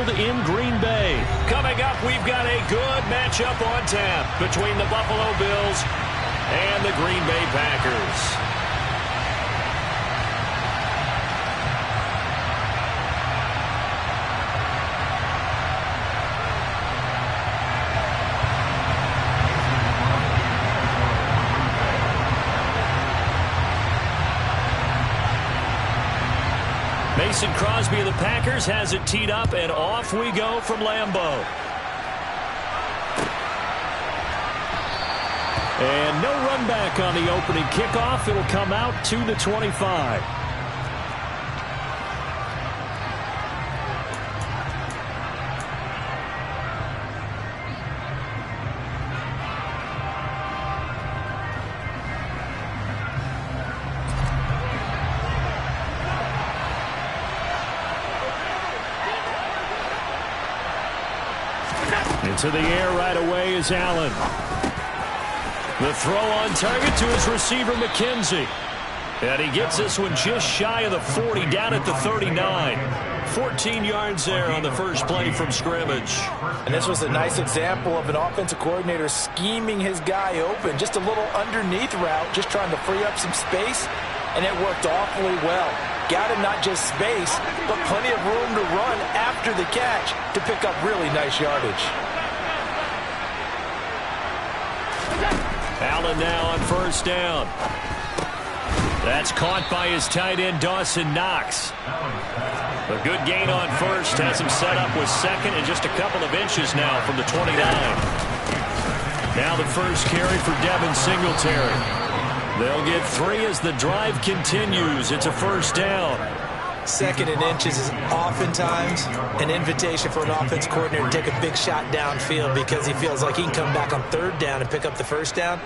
held in Green Bay. Coming up, we've got a good matchup on tap between the Buffalo Bills and the Green Bay Packers. Mason Crosby of the Packers has it teed up, and off we go from Lambeau. And no run back on the opening kickoff. It'll come out to the 25. Into the air right away is Allen. The throw on target to his receiver, McKenzie. And he gets this one just shy of the 40, down at the 39. 14 yards there on the first play from scrimmage. And this was a nice example of an offensive coordinator scheming his guy open. Just a little underneath route, just trying to free up some space, and it worked awfully well. Got him not just space, but plenty of room to run after the catch to pick up really nice yardage. Allen now on first down. That's caught by his tight end, Dawson Knox. A good gain on first has him set up with second and just a couple of inches now from the 29. Now the first carry for Devin Singletary. They'll get 3 as the drive continues. It's a first down. Second and inches is oftentimes an invitation for an offense coordinator to take a big shot downfield because he feels like he can come back on third down and pick up the first down.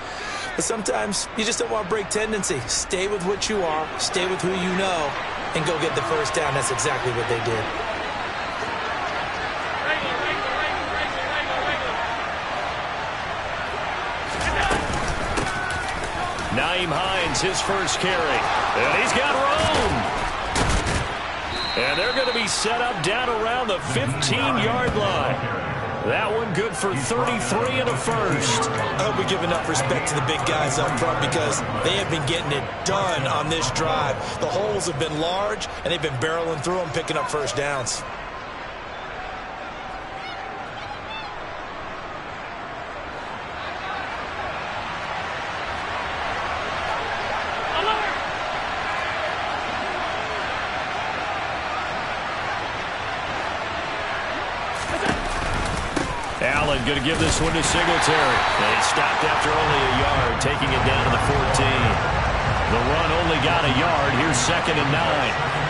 But sometimes you just don't want to break tendency. Stay with what you are, stay with who you know, and go get the first down. That's exactly what they did. Nyheim Hines, his first carry. And he's got room. And they're going to be set up down around the 15-yard line. That one good for 33 and a first. I hope we give enough respect to the big guys up front because they have been getting it done on this drive. The holes have been large, and they've been barreling through them, picking up first downs. Allen going to give this one to Singletary. They stopped after only a yard, taking it down to the 14. The run only got a yard. Here's 2nd and 9.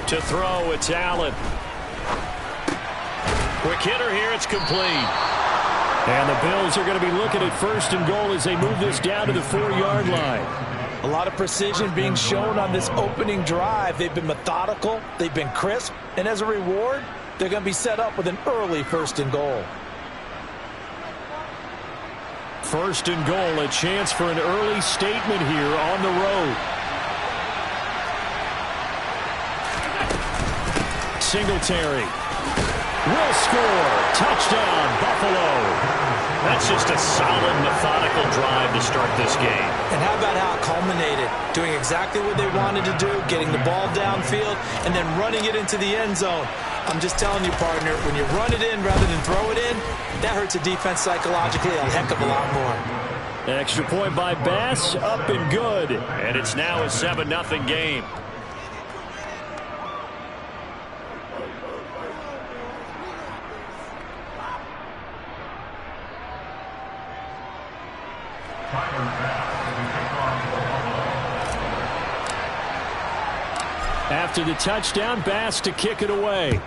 To throw, it's Allen. Quick hitter here, it's complete. And the Bills are going to be looking at 1st and goal as they move this down to the 4-yard line. A lot of precision being shown on this opening drive. They've been methodical, they've been crisp, and as a reward, they're going to be set up with an early 1st and goal. 1st and goal, a chance for an early statement here on the road. Singletary will score. Touchdown, Buffalo. That's just a solid, methodical drive to start this game. And how about how it culminated? Doing exactly what they wanted to do, getting the ball downfield, and then running it into the end zone. I'm just telling you, partner, when you run it in rather than throw it in, that hurts a defense psychologically a heck of a lot more. Extra point by Bass, up and good. And it's now a 7-0 game. After the touchdown, Bass to kick it away.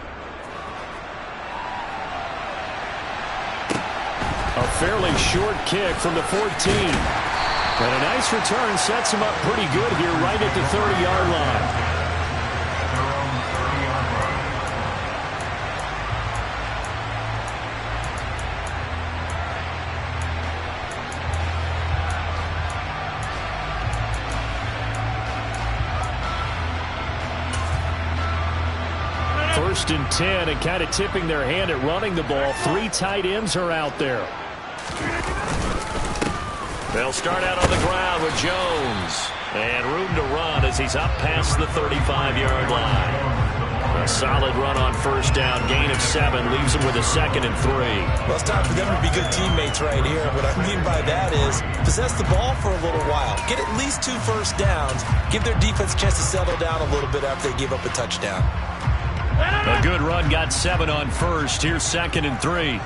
A fairly short kick from the 14. And a nice return sets him up pretty good here right at the 30-yard line. First and 10, and kind of tipping their hand at running the ball. 3 tight ends are out there. They'll start out on the ground with Jones. And room to run as he's up past the 35-yard line. A solid run on first down. Gain of 7 leaves him with a 2nd and 3. Well, it's time for them to be good teammates right here. What I mean by that is possess the ball for a little while. Get at least 2 first downs. Give their defense a chance to settle down a little bit after they give up a touchdown. A good run, got 7 on first. Here's 2nd and 3.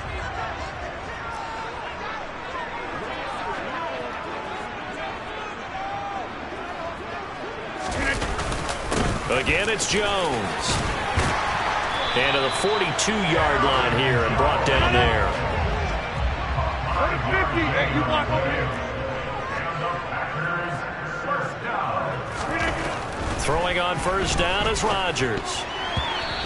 Again, it's Jones. And to the 42-yard line here and brought down there. 50. Hey, you block over here. Throwing on first down is Rodgers.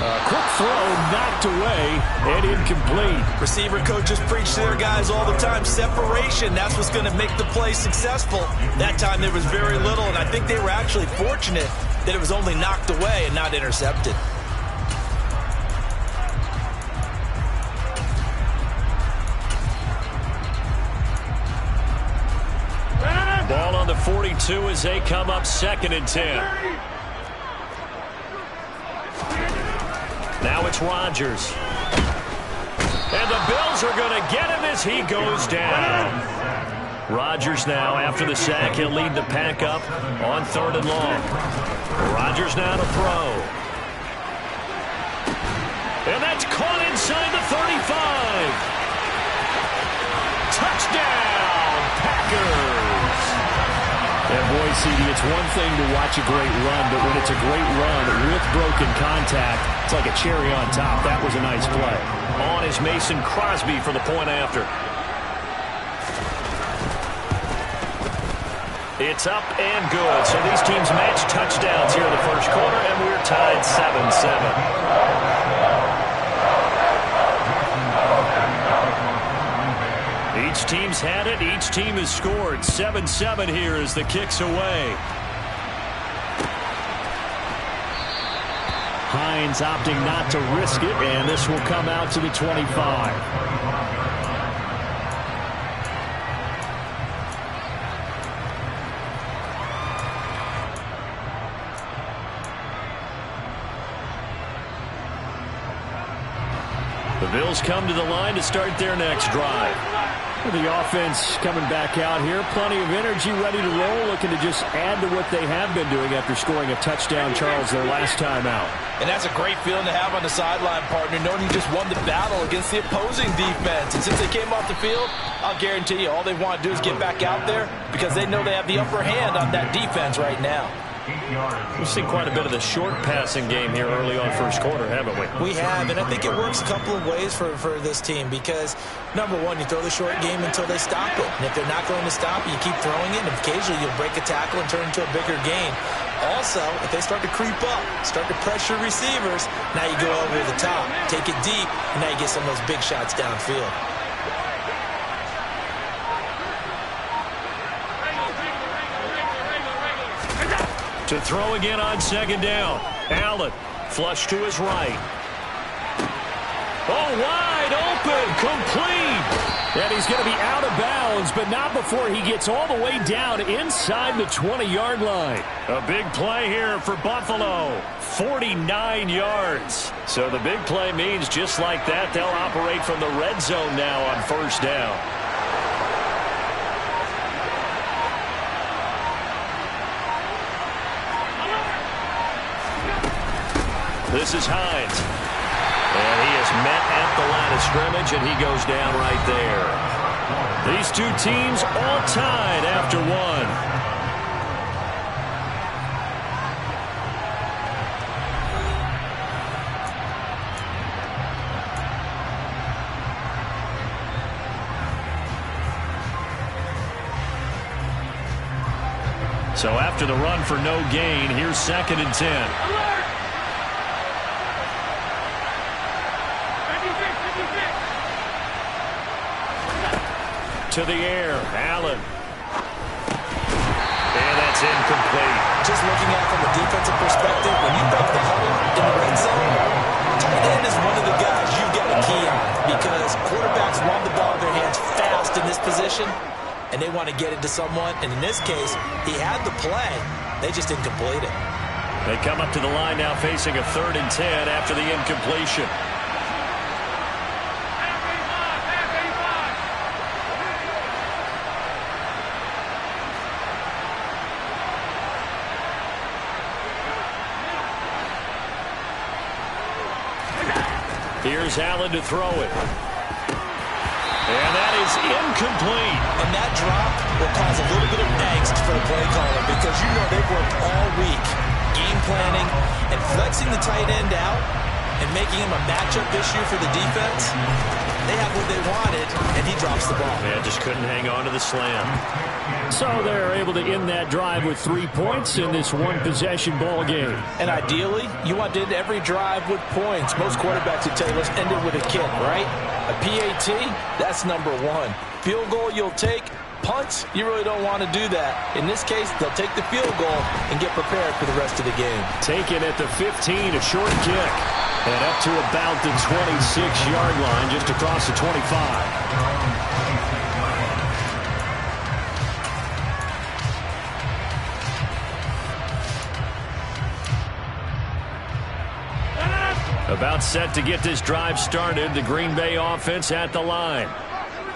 Quick throw, knocked away, and incomplete. Receiver coaches preach to their guys all the time. Separation, that's what's going to make the play successful. That time there was very little, and I think they were actually fortunate that it was only knocked away and not intercepted. Ball on the 42 as they come up 2nd and 10. Now it's Rodgers. And the Bills are going to get him as he goes down. Rodgers now, after the sack, he'll lead the pack up on 3rd and long. Rodgers now to throw. And that's caught inside the 35. Touchdown, Packers. And boy, CD, it's one thing to watch a great run, but when it's a great run with broken contact, it's like a cherry on top. That was a nice play. On is Mason Crosby for the point after. It's up and good. So these teams match touchdowns here in the first quarter, and we're tied 7-7. Each team's had it. Each team has scored. 7-7 here as the kick's away. Hines opting not to risk it, and this will come out to the 25. The Bills come to the line to start their next drive. The offense coming back out here. Plenty of energy, ready to roll, looking to just add to what they have been doing after scoring a touchdown, Charles, their last time out. And that's a great feeling to have on the sideline, partner, knowing you just won the battle against the opposing defense. And since they came off the field, I'll guarantee you all they want to do is get back out there because they know they have the upper hand on that defense right now. We've seen quite a bit of the short passing game here early on first quarter, haven't we? We have, and I think it works a couple of ways for this team because, number one, you throw the short game until they stop it. And if they're not going to stop it, you keep throwing it, and occasionally you'll break a tackle and turn into a bigger gain. Also, if they start to creep up, start to pressure receivers, now you go over the top, take it deep, and now you get some of those big shots downfield. To throw again on second down. Allen, flush to his right. Oh, wide open, complete. And he's going to be out of bounds, but not before he gets all the way down inside the 20-yard line. A big play here for Buffalo. 49 yards. So the big play means just like that, they'll operate from the red zone now on first down. This is Hines. And he is met at the line of scrimmage, and he goes down right there. These two teams all tied after one. So after the run for no gain, here's 2nd and 10. To the air, Allen. And that's incomplete. Just looking at it from a defensive perspective, when you break the huddle in the red zone, tight end is one of the guys you've got a key on because quarterbacks want the ball in their hands fast in this position, and they want to get it to someone. And in this case, he had the play. They just didn't complete it. They come up to the line now facing a 3rd and 10 after the incompletion. Here's Allen to throw it. And that is incomplete. And that drop will cause a little bit of angst for the play caller because you know they've worked all week game planning and flexing the tight end out and making him a matchup issue for the defense. They have what they wanted, and he drops the ball. Yeah, just couldn't hang on to the slam. So they're able to end that drive with 3 points in this one-possession ball game. And ideally, you want to end every drive with points. Most quarterbacks would tell you, let's end it with a kick, right? A PAT, that's number 1. Field goal you'll take. Punts, you really don't want to do that. In this case, they'll take the field goal and get prepared for the rest of the game. Taken at the 15, a short kick. And up to about the 26-yard line, just across the 25. About set to get this drive started, the Green Bay offense at the line.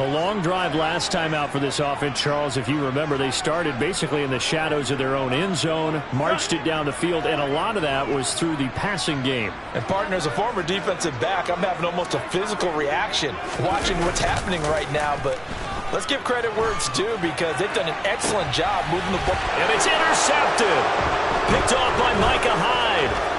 A long drive last time out for this offense, Charles. If you remember, they started basically in the shadows of their own end zone, marched it down the field, and a lot of that was through the passing game. And, partner, as a former defensive back, I'm having almost a physical reaction watching what's happening right now. But let's give credit where it's due because they've done an excellent job moving the ball. And it's intercepted. Picked off by Micah Hyde.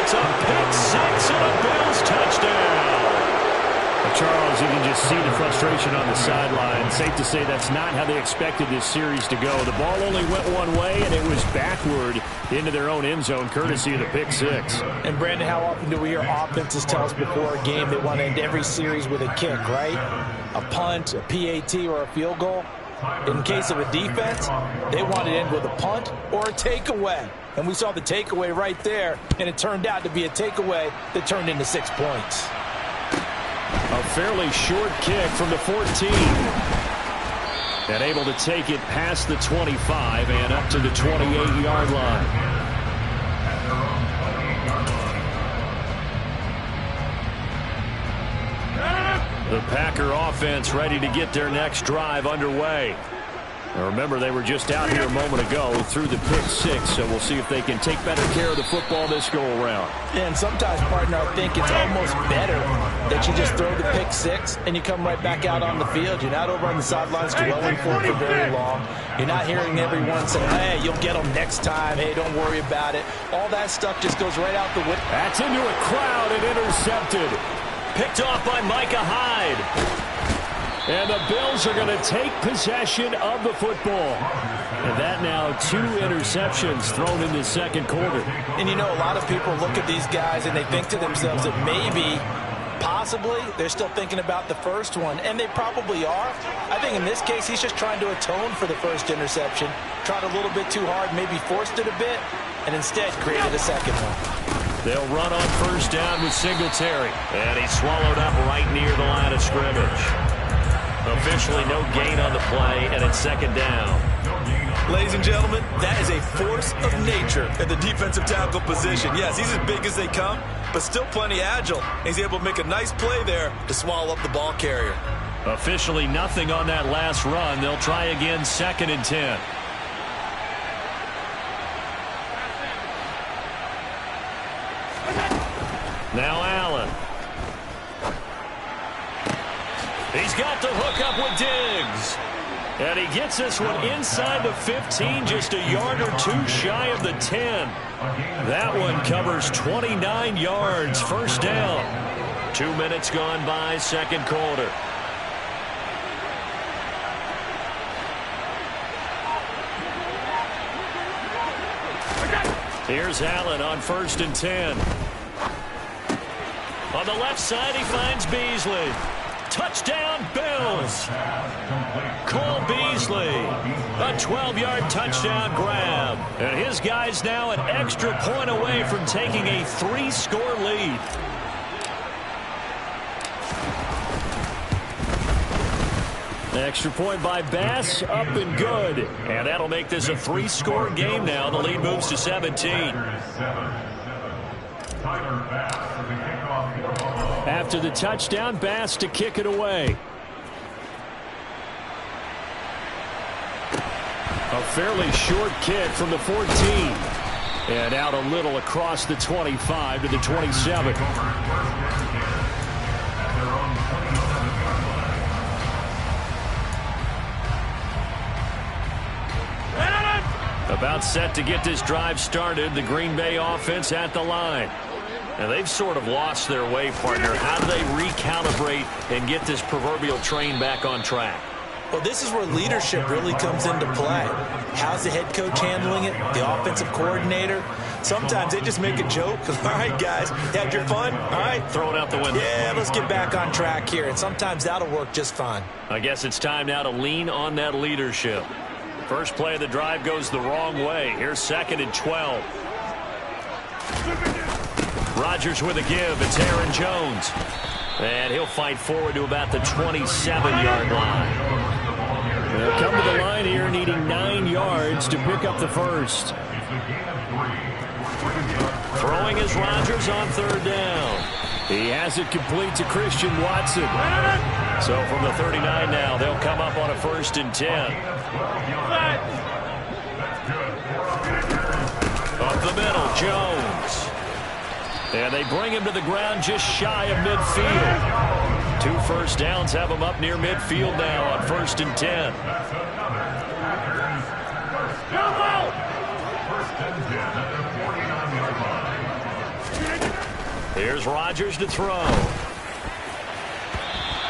It's a pick six and a Bills touchdown. Charles, you can just see the frustration on the sideline. Safe to say that's not how they expected this series to go. The ball only went one way, and it was backward into their own end zone, courtesy of the pick six. And, Brandon, how often do we hear offenses tell us before a game they want to end every series with a kick, right? A punt, a PAT, or a field goal? In case of a defense, they want to end with a punt or a takeaway. And we saw the takeaway right there, and it turned out to be a takeaway that turned into 6 points. A fairly short kick from the 14. And able to take it past the 25 and up to the 28-yard line. The Packer offense ready to get their next drive underway. Now remember, they were just out here a moment ago through the pick six, so we'll see if they can take better care of the football this go-around. And sometimes, partner, I think it's almost better that you just throw the pick six and you come right back out on the field. You're not over on the sidelines dwelling for very long. You're not hearing everyone say, hey, you'll get them next time. Hey, don't worry about it. All that stuff just goes right out the window. That's into a crowd and intercepted. Picked off by Micah Hyde. And the Bills are going to take possession of the football. And that now 2 interceptions thrown in the second quarter. And you know, a lot of people look at these guys and they think to themselves that maybe, possibly, they're still thinking about the first one. And they probably are. I think in this case, he's just trying to atone for the first interception. Tried a little bit too hard, maybe forced it a bit, and instead created a second one. They'll run on first down with Singletary. And he's swallowed up right near the line of scrimmage. Officially no gain on the play, and it's second down. Ladies and gentlemen, that is a force of nature at the defensive tackle position. Yes, he's as big as they come, but still plenty agile. He's able to make a nice play there to swallow up the ball carrier. Officially nothing on that last run. They'll try again, 2nd and 10. Now Allen. He's got the hook up with Diggs. And he gets this one inside the 15, just a yard or 2 shy of the 10. That one covers 29 yards, first down. 2 minutes gone by, second quarter. Here's Allen on 1st and 10. On the left side, he finds Beasley. Touchdown, Bills. Cole Beasley, a 12-yard touchdown grab. And his guys now an extra point away from taking a 3-score lead. Extra point by Bass, up and good. And that'll make this a 3-score game now. The lead moves to 17. After the touchdown, Bass to kick it away. A fairly short kick from the 14. And out a little across the 25 to the 27. About set to get this drive started. The Green Bay offense at the line. And they've sort of lost their way, partner. How do they recalibrate and get this proverbial train back on track? Well, this is where leadership really comes into play. How's the head coach handling it? The offensive coordinator? Sometimes they just make a joke. All right, guys, had your fun? All right. Throw it out the window. Yeah, let's get back on track here. And sometimes that'll work just fine. I guess it's time now to lean on that leadership. First play of the drive goes the wrong way. Here's 2nd and 12. Rodgers with a give. It's Aaron Jones. And he'll fight forward to about the 27-yard line. They'll come to the line here needing 9 yards to pick up the first. Throwing is Rodgers on 3rd down. He has it complete to Christian Watson. So from the 39 now, they'll come up on a 1st and 10. Up the middle, Jones. And they bring him to the ground just shy of midfield. 2 first downs have him up near midfield now on 1st and 10. Here's Rodgers to throw.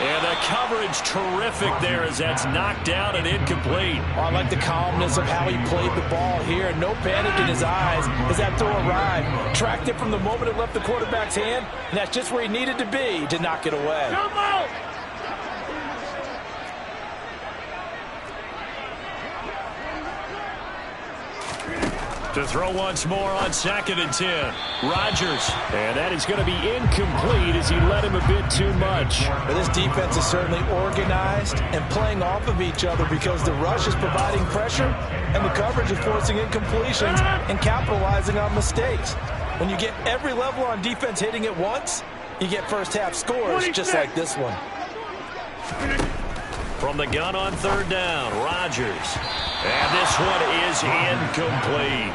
And the coverage terrific there as that's knocked down and incomplete. Oh, I like the calmness of how he played the ball here. No panic in his eyes as that throw arrived. Tracked it from the moment it left the quarterback's hand, and that's just where he needed to be to knock it away. To throw once more on 2nd and 10. Rodgers. And that is going to be incomplete as he led him a bit too much. But this defense is certainly organized and playing off of each other because the rush is providing pressure and the coverage is forcing incompletions and capitalizing on mistakes. When you get every level on defense hitting at once, you get first half scores just like this one. From the gun on 3rd down, Rodgers. And this one is incomplete.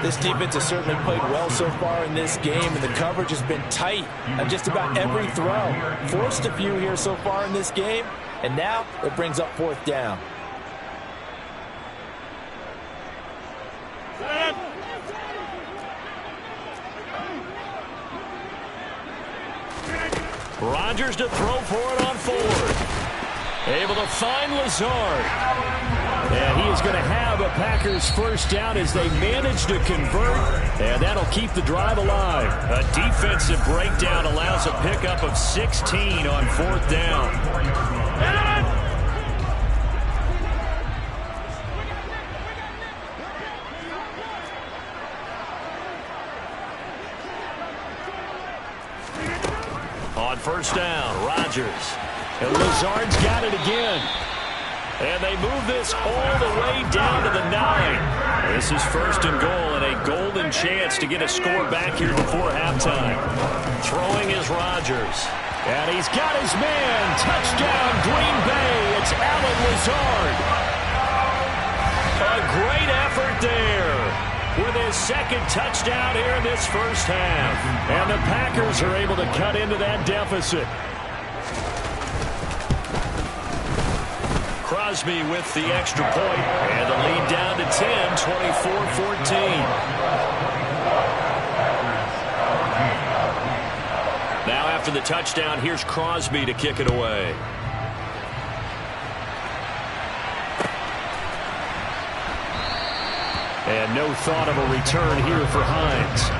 This defense has certainly played well so far in this game, and the coverage has been tight on just about every throw. Forced a few here so far in this game, and now it brings up 4th down. Rodgers to throw for it on 4th. Able to find Lazard. And he is going to have a Packers first down as they manage to convert. And that'll keep the drive alive. A defensive breakdown allows a pickup of 16 on 4th down. On 1st down, Rodgers. And Lazard's got it again. And they move this all the way down to the 9. This is 1st and goal and a golden chance to get a score back here before halftime. Throwing is Rodgers. And he's got his man. Touchdown, Green Bay. It's Allen Lazard. A great effort there with his 2nd touchdown here in this first half. And the Packers are able to cut into that deficit. Crosby with the extra point, and the lead down to 10, 24-14. Now After the touchdown, here's Crosby to kick it away. And no thought of a return here for Hines.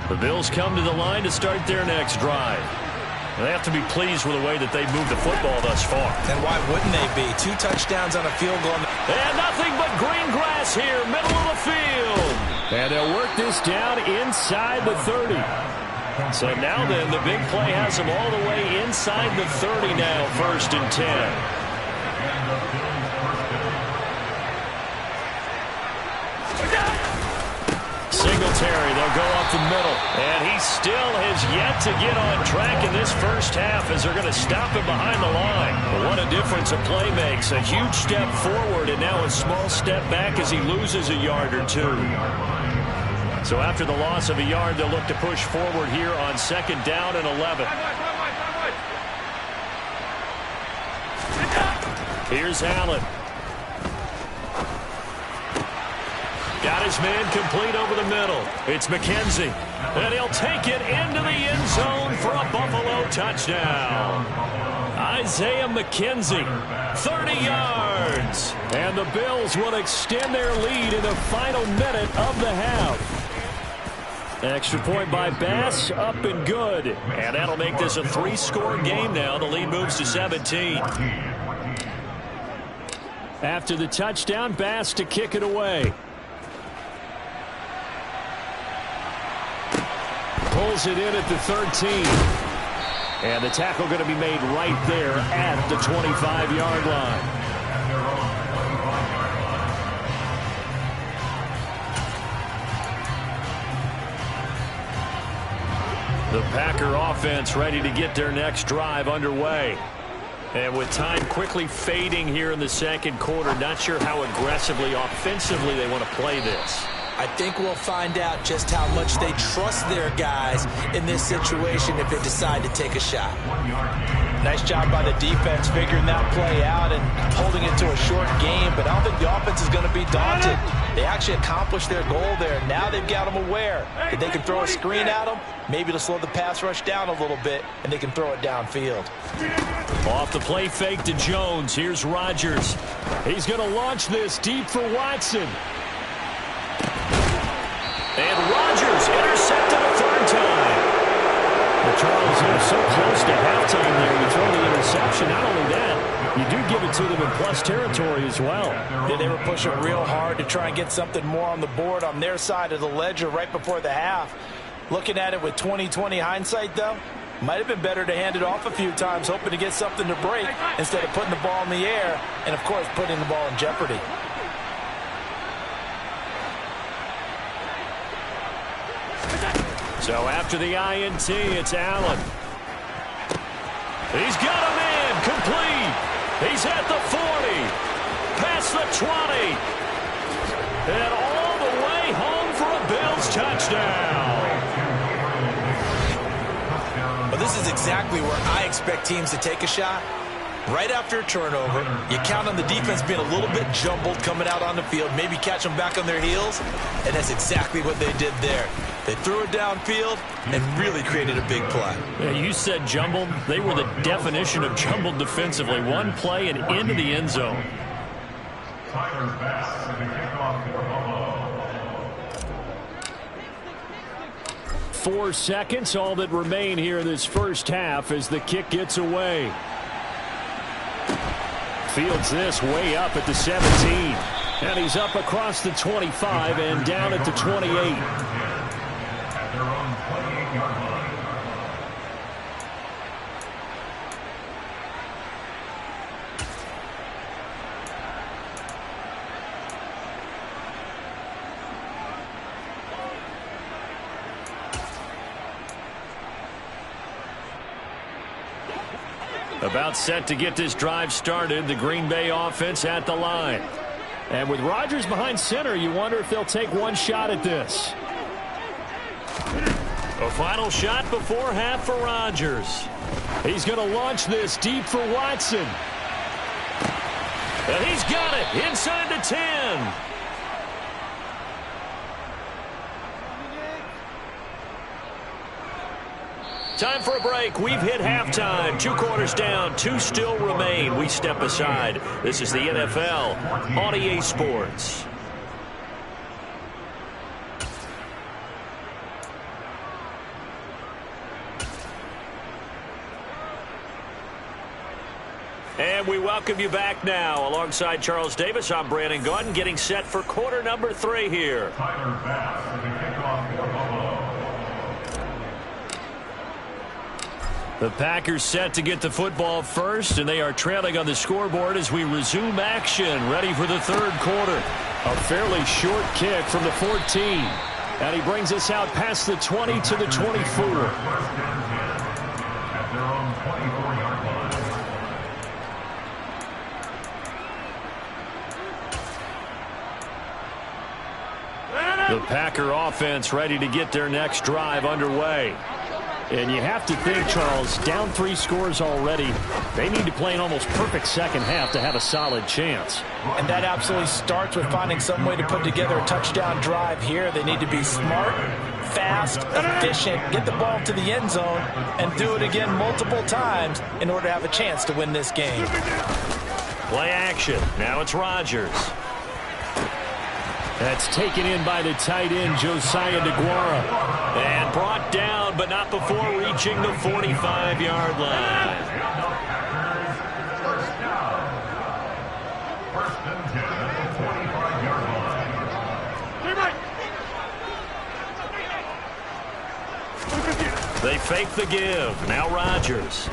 The Bills come to the line to start their next drive. They have to be pleased with the way that they've moved the football thus far. And why wouldn't they be? 2 touchdowns on a field goal. And nothing but green grass here, middle of the field. And they'll work this down inside the 30. So now then, the big play has them all the way inside the 30 now, 1st and 10. Singletary, they'll go up the middle. And he still has yet to get on track in this first half as they're going to stop him behind the line. But what a difference a play makes. A huge step forward and now a small step back as he loses a yard or 2. So after the loss of a yard, they'll look to push forward here on 2nd down and 11. Here's Allen. Got his man complete over the middle. It's McKenzie. And he'll take it into the end zone for a Buffalo touchdown. Isaiah McKenzie, 30 yards. And the Bills will extend their lead in the final minute of the half. Extra point by Bass, up and good. And that'll make this a 3-score game now. The lead moves to 17. After the touchdown, Bass to kick it away. Pulls it in at the 13. And the tackle going to be made right there at the 25-yard line. The Packer offense ready to get their next drive underway. And with time quickly fading here in the 2nd quarter, not sure how aggressively, offensively they want to play this. I think we'll find out just how much they trust their guys in this situation if they decide to take a shot. Nice job by the defense figuring that play out and holding it to a short game, but I don't think the offense is going to be daunted. They actually accomplished their goal there. Now they've got them aware that they can throw a screen at them, maybe to slow the pass rush down a little bit, and they can throw it downfield. Off the play fake to Jones. Here's Rodgers. He's going to launch this deep for Watson. And Rodgers intercepted a 3rd time. But Charles, you're so close to halftime there. You throw the interception. Not only that, you do give it to them in plus territory as well. Yeah, they were pushing real hard to try and get something more on the board on their side of the ledger right before the half. Looking at it with 20/20 hindsight, though, might have been better to hand it off a few times, hoping to get something to break instead of putting the ball in the air and, of course, putting the ball in jeopardy. So after the INT, it's Allen. He's got a man complete. He's at the 40, past the 20, and all the way home for a Bills touchdown. Well, this is exactly where I expect teams to take a shot. Right after a turnover, you count on the defense being a little bit jumbled coming out on the field, maybe catch them back on their heels, and that's exactly what they did there. They threw it downfield and really created a big play. Yeah, you said jumbled. They were the definition of jumbled defensively. One play and into the end zone. 4 seconds, all that remain here in this first half as the kick gets away. Fields this way up at the 17. And he's up across the 25 and down at the 28. About set to get this drive started. The Green Bay offense at the line. And with Rodgers behind center, you wonder if they'll take one shot at this. A final shot before half for Rodgers. He's going to launch this deep for Watson. And he's got it inside the 10. Time for a break. We've hit halftime. 2 quarters down. 2 still remain. We step aside. This is the NFL on EA Sports. And we welcome you back now. Alongside Charles Davis, I'm Brandon Gaudin, getting set for quarter number 3 here. Tyler Bass with the kickoff for Buffalo. The Packers set to get the football first, and they are trailing on the scoreboard as we resume action, ready for the third quarter. A fairly short kick from the 14. And he brings us out past the 20 to the 24. At their own 24-yard line. The Packer offense ready to get their next drive underway. And you have to think, Charles, down 3 scores already. They need to play an almost perfect second half to have a solid chance. And that absolutely starts with finding some way to put together a touchdown drive here. They need to be smart, fast, efficient, get the ball to the end zone, and do it again multiple times in order to have a chance to win this game. Play action. Now it's Rodgers. That's taken in by the tight end, Josiah DeGuara. And brought down, but not before reaching the 45-yard line. First and 10 at the 25-yard line. They fake the give. Now Rodgers.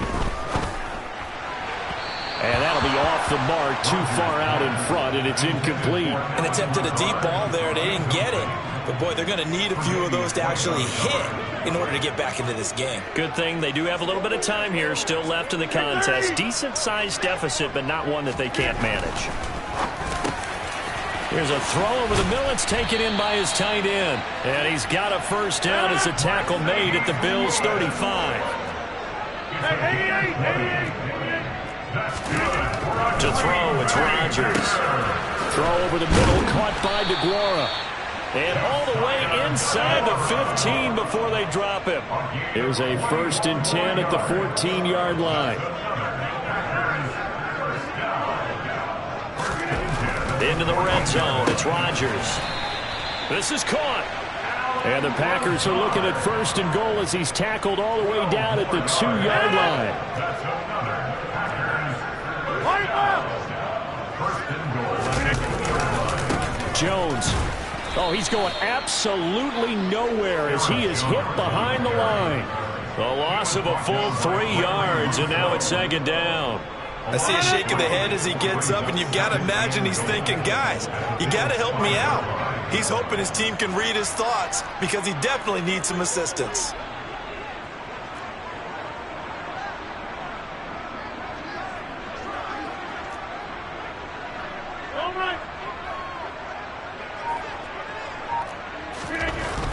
And that'll be off the mark, too far out in front, and it's incomplete. An attempt at a deep ball there. They didn't get it. But, boy, they're going to need a few of those to actually hit in order to get back into this game. Good thing they do have a little bit of time here still left in the contest. Decent-sized deficit, but not one that they can't manage. Here's a throw over the middle. It's taken in by his tight end. And he's got a first down as a tackle made at the Bills' 35. 88. To throw, it's Rodgers. Throw over the middle, caught by DeGuara. And all the way inside the 15 before they drop him. Here's a first and 10 at the 14-yard line. Into the red zone, it's Rodgers. This is caught. And the Packers are looking at first and goal as he's tackled all the way down at the 2-yard line. Jones. Oh, he's going absolutely nowhere as he is hit behind the line. A loss of a full 3 yards, and now it's second down. I see a shake of the head as he gets up, and you've got to imagine he's thinking, guys, you got to help me out. He's hoping his team can read his thoughts because he definitely needs some assistance.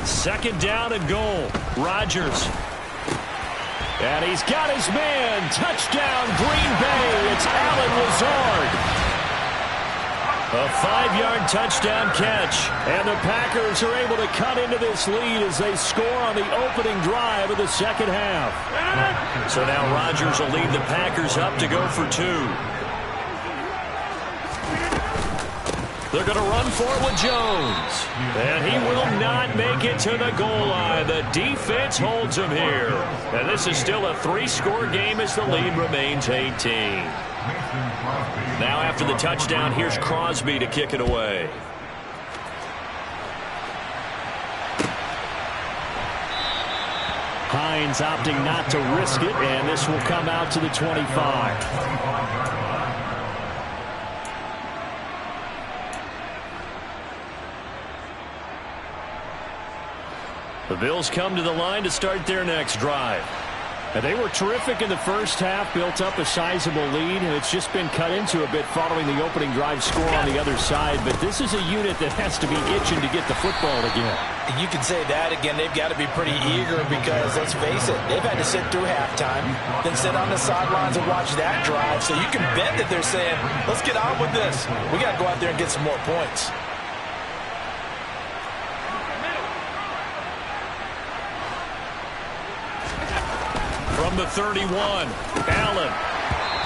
Second down and goal. Rodgers. And he's got his man. Touchdown, Green Bay. It's Allen Lazard. A 5-yard touchdown catch. And the Packers are able to cut into this lead as they score on the opening drive of the second half. So now Rodgers will lead the Packers up to go for 2. They're going to run for it with Jones. And he will not make it to the goal line. The defense holds him here. And this is still a 3-score game as the lead remains 18. Now after the touchdown, here's Crosby to kick it away. Hines opting not to risk it, and this will come out to the 25. The Bills come to the line to start their next drive. And they were terrific in the first half, built up a sizable lead, and it's just been cut into a bit following the opening drive score on the other side. But this is a unit that has to be itching to get the football again. You can say that again. They've got to be pretty eager because, let's face it, they've had to sit through halftime, then sit on the sidelines and watch that drive. So you can bet that they're saying, let's get on with this. We got to go out there and get some more points. From the 31, Allen.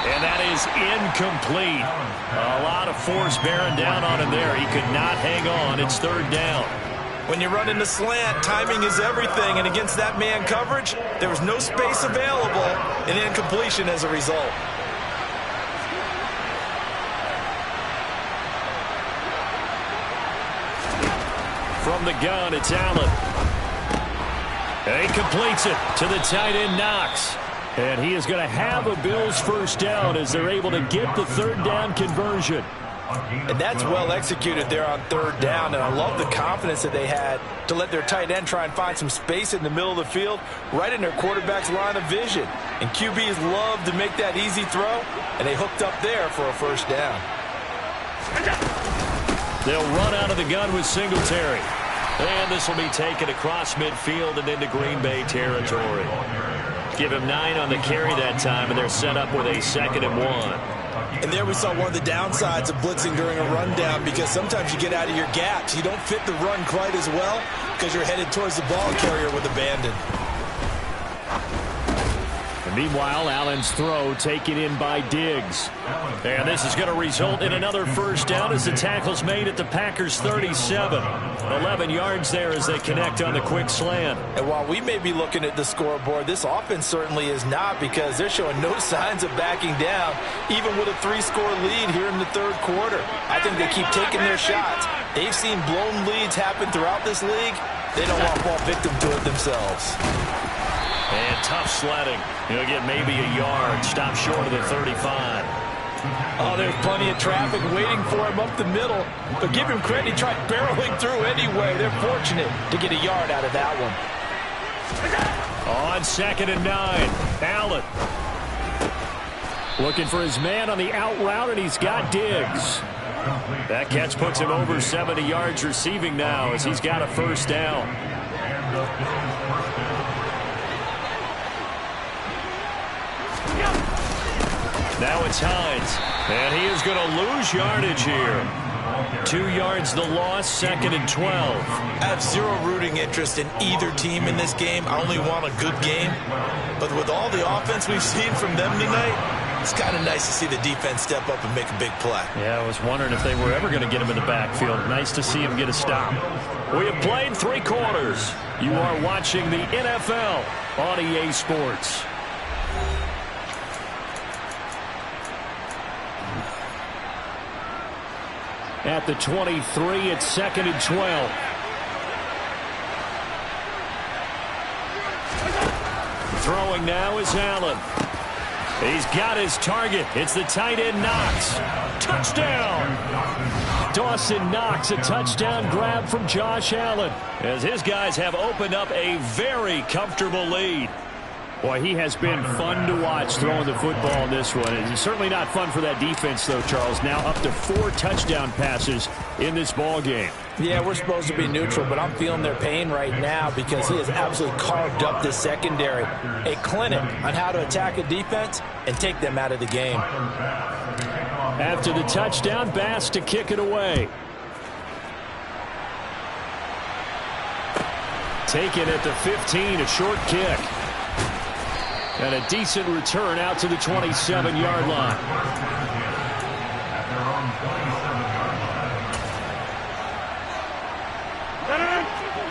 And that is incomplete. A lot of force bearing down on him there. He could not hang on. It's third down. When you run in the slant, timing is everything. And against that man coverage, there was no space available, and incompletion as a result. From the gun, it's Allen. And he completes it to the tight end, Knox. And he is going to have a Bills first down as they're able to get the third down conversion. And that's well executed there on third down. And I love the confidence that they had to let their tight end try and find some space in the middle of the field, right in their quarterback's line of vision. And QBs love to make that easy throw, and they hooked up there for a first down. They'll run out of the gun with Singletary. And this will be taken across midfield and into Green Bay territory. Give him 9 on the carry that time, and they're set up with a 2nd and 1. And there we saw one of the downsides of blitzing during a rundown, because sometimes you get out of your gaps. You don't fit the run quite as well because you're headed towards the ball carrier with abandon. And meanwhile, Allen's throw taken in by Diggs. And this is going to result in another first down as the tackle's made at the Packers' 37. 11 yards there as they connect on the quick slant. And while we may be looking at the scoreboard, this offense certainly is not, because they're showing no signs of backing down, even with a 3-score lead here in the third quarter. I think they keep taking their shots. They've seen blown leads happen throughout this league. They don't want to fall victim to it themselves. And tough sledding. He'll get maybe a yard. Stop short of the 35. Oh, there's plenty of traffic waiting for him up the middle. But give him credit, he tried barreling through anyway. They're fortunate to get a yard out of that one. On 2nd and 9, Allen. Looking for his man on the out route, and he's got Diggs. That catch puts him over 70 yards receiving now as he's got a first down. Now it's Hines, and he is going to lose yardage here. 2 yards the loss, 2nd and 12. I have zero rooting interest in either team in this game. I only want a good game. But with all the offense we've seen from them tonight, it's kind of nice to see the defense step up and make a big play. Yeah, I was wondering if they were ever going to get him in the backfield. Nice to see him get a stop. We have played 3 quarters. You are watching the NFL on EA Sports. At the 23, it's 2nd and 12. Throwing now is Allen. He's got his target. It's the tight end, Knox. Touchdown! Dawson Knox, a touchdown grab from Josh Allen, as his guys have opened up a very comfortable lead. Boy, he has been fun to watch throwing the football in this one. It's certainly not fun for that defense, though, Charles. Now up to 4 touchdown passes in this ball game. Yeah, we're supposed to be neutral, but I'm feeling their pain right now because he has absolutely carved up the secondary. A clinic on how to attack a defense and take them out of the game. After the touchdown, Bass to kick it away. Taken at the 15, a short kick. And a decent return out to the 27-yard line.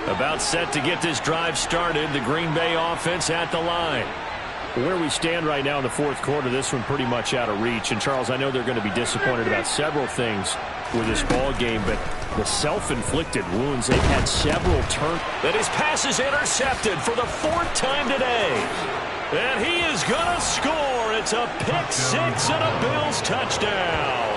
About set to get this drive started. The Green Bay offense at the line. Where we stand right now in the fourth quarter, this one pretty much out of reach. And, Charles, I know they're going to be disappointed about several things with this ball game, but the self-inflicted wounds, they've had several turns. That his pass is intercepted for the 4th time today. And he is going to score. It's a pick 6 and a Bills touchdown.